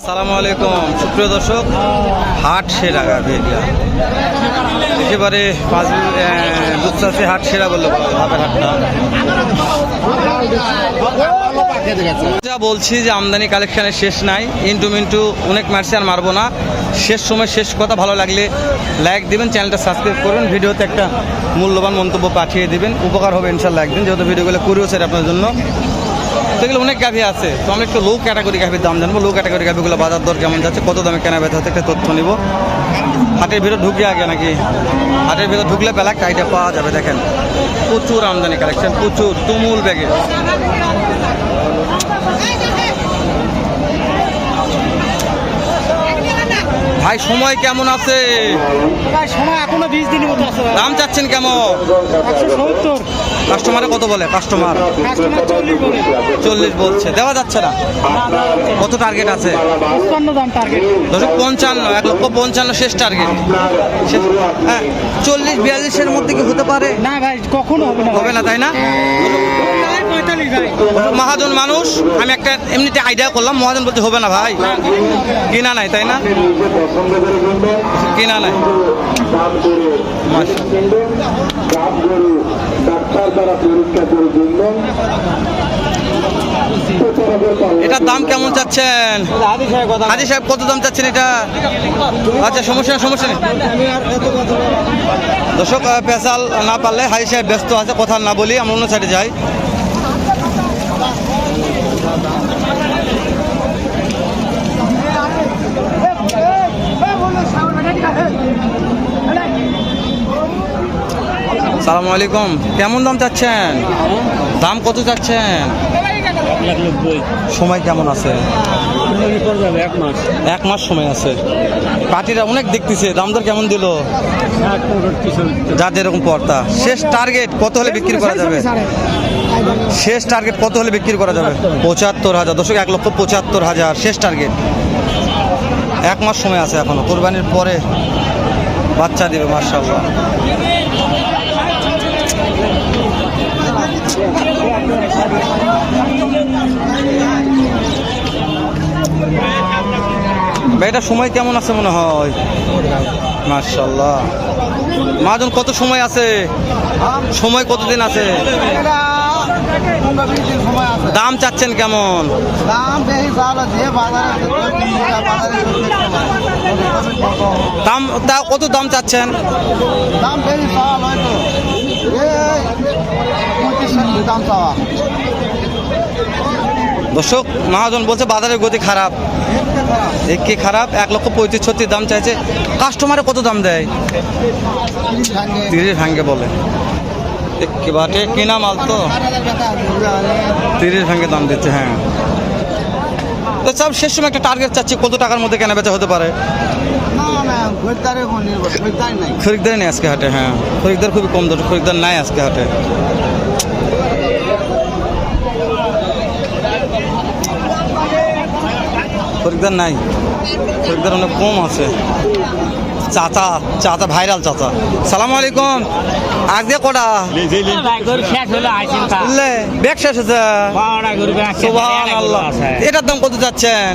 আসসালামু আলাইকুম সুপ্রিয় দর্শক, হাট সেরা গাভী একেবারে দুপচাচি হাট সেরা বললো ভাবের হাটটা। যা বলছি যে আমদানি কালেকশনের শেষ নাই, ইন্টু মিন্টু অনেক মারছি, আর মারবো না। শেষ সময় শেষ কথা, ভালো লাগলে লাইক দিবেন, চ্যানেলটা সাবস্ক্রাইব করুন, ভিডিওতে একটা মূল্যবান মন্তব্য পাঠিয়ে দিবেন, উপকার হবে ইনশাল্লাহ একদিন, যেহেতু ভিডিওগুলো করিও স্যার আপনার জন্য। তো এগুলো অনেক গাভী আছে, তো আমরা একটু লো ক্যাটাগরি গাভীর দাম জানবো। লো ক্যাটাগরি গাভীগুলো বাজার দর কেমন যাচ্ছে, কত দামে কেনা বেচা হচ্ছে একটা তথ্য নিব। হাটের ভিতর ঢুকে আগে নাকি, হাটের ভিতর ঢুকলে বেলা একটা আইডিয়া পাওয়া যাবে। দেখেন প্রচুর আমদানি কালেকশন, প্রচুর তুমুল ব্যাগে। ভাই সময় কেমন আছে? সময় এখনো 20 দিনের মতো আছে। দাম চাচ্ছেন কেমন? 170। কাস্টমারে কত বলে? কাস্টমার 40 বলছে, দেওয়া যাচ্ছে না। কত টার্গেট আছে? 55 দাম টার্গেট। 55, 1,55,000 শেষ টার্গেট। হ্যাঁ, 40-42-এর মধ্যে কি হতে পারে? না ভাই, কখনো হবে না। হবে না, তাই না? 45 ভাই। মহাজন মানুষ, আমি একটা এমনিতে আইডিয়া করলাম, মহাজন বলতে হবে না ভাই, কিনা নাই, তাই না? কিনা নাই। এটার দাম কেমন চাচ্ছেন হাজি সাহেব? কত দাম চাচ্ছেন এটা? আচ্ছা, সমস্যা নেই, সমস্যা নেই। দর্শক, পেশাল না পারলে হাজি সাহেব ব্যস্ত আছে, কথা না বলি, আমরা অন্য সাইডে যাই। সালামু আলাইকুম, কেমন দাম চাচ্ছেন? দাম কত চাচ্ছেন? 190। সময় কেমন আছে? 1 মাস সময় আছে। পার্টিরা অনেক দেখতেছে, দাম দর কেমন দিল? যার যেরকম পর্তা। শেষ টার্গেট কত হলে বিক্রি করা যাবে? শেষ টার্গেট কত হলে বিক্রি করা যাবে? 75,000। দর্শক, 1,75,000 শেষ টার্গেট। 1 মাস সময় আছে এখনো, কোরবানির পরে বাচ্চা দিবে মাশাআল্লাহ। এটা সময় কেমন আছে মনে হয়? মাশাআল্লাহ। মাজন কত সময় আছে? সময় কতদিন আছে? দাম চাচ্ছেন কেমন? দাম কত দাম চাচ্ছেন? দর্শক, মহাজন বলছে বাজারের গতি খারাপ, কি খারাপ। 1,35,000 দাম চাইছে। কাস্টমারে কত দাম দেয়? 30 ভাঙ্গে বলে। একেবারে কিনা মাল তো 30 ভাঙ্গে দাম দিচ্ছে। হ্যাঁ, তো সব শেষ সময় একটা টার্গেট চাচ্ছি, কত টাকার মধ্যে কেনা বেচা হতে পারে? খরিদ্দার নেই আজকে হাটে। হ্যাঁ, খরিদ্দার খুবই কম, খরিদ্দার নাই আজকে হাটে। খরিদ্দার নাই, খরিদ্দার অনেক কম আছে। চাচা ভাইরাল চাচা। সালাম আলাইকুম। আগ দিয়ে কটা ব্যাগ শেষ হয়েছে? সুবহানাল্লাহ। এটার দাম কত যাচ্ছেন?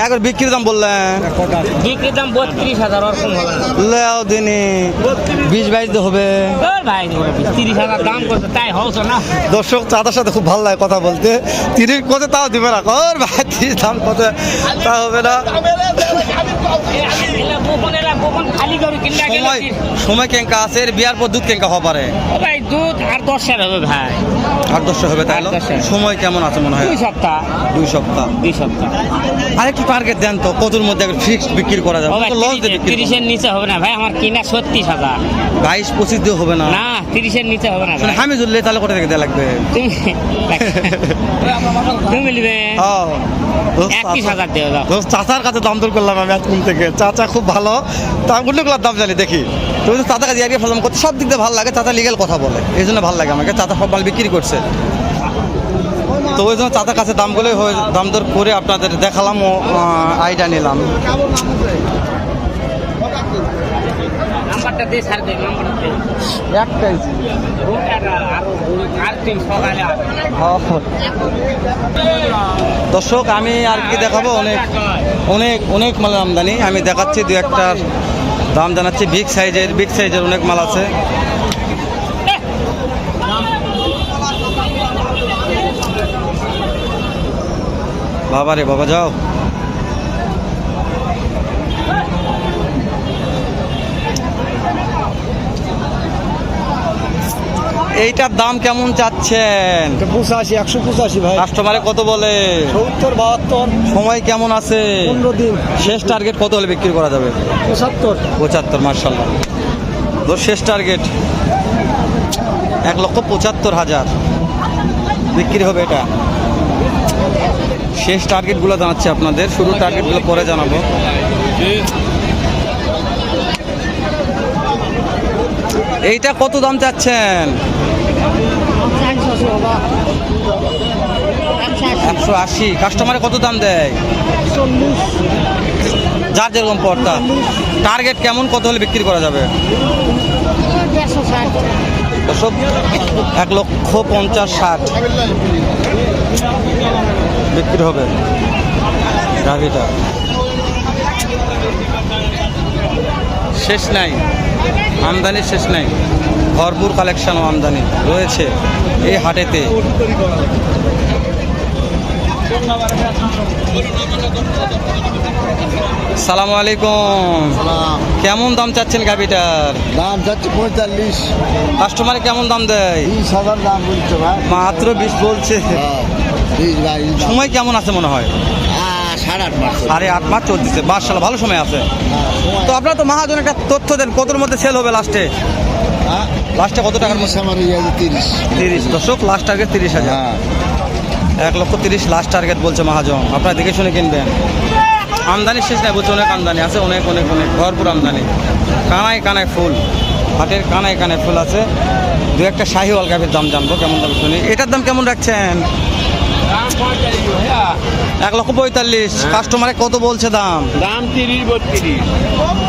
একবার বিক্রির দাম বললেন? বিক্রির দাম 32,000। দিনে 20-22 হবে। 30,000 দাম করতে, তাই হচ্ছে না। দর্শক, চাচার সাথে খুব ভালো লাগে কথা বলতে। 30 কত তাও দিবে না, কর ভাই 30 দাম কত তা হবে না। সময় কেঙ্কা আছে, বিয়ার পর দুধ কেঙ্কা হওয়া পারে? ভাই দুধ আর 10 হবে ভাই, 8-10 হবে। তাই সময় কেমন আছে মনে হয়? 2 সপ্তাহ। 2 সপ্তাহ। আর একটু টার্গেট দেন তো, কতর মধ্যে ফিক্সড বিক্রি করা যাবে? লস দিয়ে 30-এর নিচে হবে না ভাই, আমার কিনা 36,000। 22-25 দিয়ে হবে না? না, 30-এর নিচে হবে না। আমি জুড়লে তাহলে কত থেকে দেওয়া লাগবে? তুমি মিলবে 31,000 দিয়ে দাও। চাচার কাছে দাম দর করলাম আমি এতক্ষণ থেকে। চাচা খুব ভালো, তা অন্যগুলোর দাম জানি দেখি। তুমি তো চাচা কাছে এগিয়ে ফেলাম করতে, সব দিক দিয়ে ভালো লাগে। চাচা লিগেল কথা বলে, এই জন্য ভালো লাগে আমাকে। চাচা সব মাল বিক্রি করছে, তো ওই জন্য চাচার কাছে দামগুলো দাম দর করে আপনাদের দেখালাম ও আইডিয়া নিলাম। নাম্বারটা দে স্যার, দে নাম্বারটা দে। একটাই আর তিন সকালে আসবে। দর্শক আমি আর কি দেখাবো, অনেক অনেক অনেক মালের আমদানি আমি দেখাচ্ছি। দু একটার দাম জানাচ্ছি। বিগ সাইজের অনেক মাল আছে। বাবা রে বাবা, যাও। এইটার দাম কেমন চাচ্ছেন? 85, 185 ভাই। কাস্টমারে কত বলে? 70, 72, সময় কেমন আছে? 15 দিন। শেষ টার্গেট কত হলে বিক্রি করা যাবে? 75, 75। মার্শাল্লাহ। তো শেষ টার্গেট 1,75,000 বিক্রি হবে। এটা শেষ টার্গেটগুলো জানাচ্ছি আপনাদের, শুরু টার্গেটগুলো পরে জানাবো। এইটা কত দাম চাচ্ছেন? 180। কাস্টমারে কত দাম দেয়? 40, যার যেরকম পড়তা। টার্গেট কেমন, কত হলে বিক্রি করা যাবে? 1,50,60 বিক্রি হবে গাভিটা। শেষ নাই, আমদানির শেষ নাই। ভরপুর কালেকশন ও আমদানি রয়েছে এই হাটেতে। সালামু আলাইকুম। কেমন দাম চাচ্ছেন গাভিটার? দাম যাচ্ছে 45, কাস্টমারে কেমন দাম দেয়? 20,000 দাম বলছে ভাই। মাত্র 20 বলছে। 20 ভাই। সময় কেমন আছে মনে হয়? 8.5 মাস। 8.5 মাস চলতেছে। মার্শাল্লাহ, ভালো সময় আছে। তো আপনারা তো মহাজন একটা তথ্য দেন, কতর মধ্যে সেল হবে লাস্টে? লাস্টে কত টাকার মধ্যে? আমার 30। 30। দর্শক লাস্ট টার্গেট 30,000। 1,30,000 লাস্ট টার্গেট বলছে মহাজন। আপনারা দেখে শুনে কিনবেন। আমদানি শেষ নাই বলছে, অনেক আমদানি আছে, অনেক অনেক অনেক ভরপুর আমদানি। কানায় কানায় ফুল, হাটের কানায় কানায় ফুল আছে। দু একটা শাহিওয়াল গাভীর দাম জানবো, কেমন দাম শুনি। এটার দাম কেমন রাখছেন? 1,45,000। কাস্টমারে কত বলছে দাম? দাম 30, 32।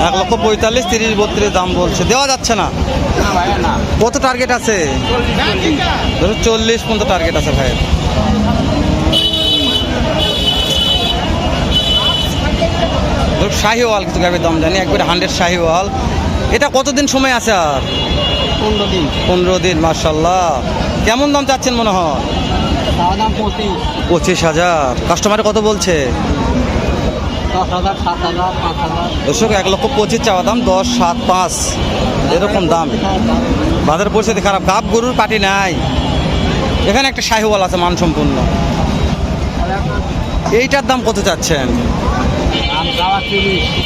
1,45,000, 30, 32 দাম বলছে। দেওয়া যাচ্ছে না। কত টার্গেট আছে? 40 পর্যন্ত টার্গেট আছে ভাইয়ের। শাহিওয়াল কিছু গাভীর দাম জানি, একবারে 100 শাহিওয়াল। এটা কতদিন সময় আছে আর? 15 দিন। 15 দিন। মার্শাল্লাহ। কেমন দাম চাচ্ছেন মনে হয়? দাম 25, 25,000। কাস্টমারে কত বলছে? 10,000, 7,000, 5,000। দর্শক 1,25,000 চাওয়া দাম, 10, 7, 5 এরকম দাম। বাজার পরিস্থিতি খারাপ, গাব গরুর পাটি নাই। এখানে একটা শাহিওয়াল আছে মানসম্পন্ন। এইটার দাম কত চাচ্ছেন?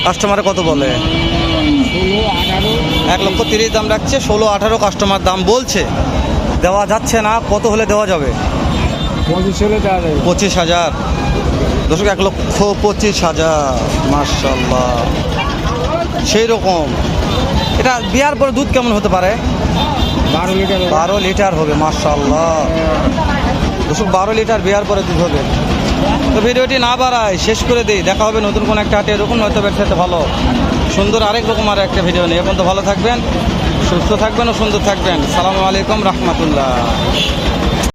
কাস্টমারে কত বলে? 1,30,000 দাম রাখছে। 16-18 কাস্টমার দাম বলছে। দেওয়া যাচ্ছে না। কত হলে দেওয়া যাবে? 25,000। দর্শক 1,25,000। মার্শাল্লাহ, সেই রকম। এটা বিয়ার পরে দুধ কেমন হতে পারে? 12 লিটার হবে। মার্শাল্লাহ। দর্শক 12 লিটার বিয়ার পরে দুধ হবে। তো ভিডিওটি না বাড়াই, শেষ করে দিই। দেখা হবে নতুন কোনো একটা হাটে, এরকম হয়তো ব্যবসাতে ভালো সুন্দর আরেক রকম আর একটা ভিডিও নিয়ে। এখন তো ভালো থাকবেন, সুস্থ থাকবেন ও সুন্দর থাকবেন। সালামু আলাইকুম রহমতুল্লাহ।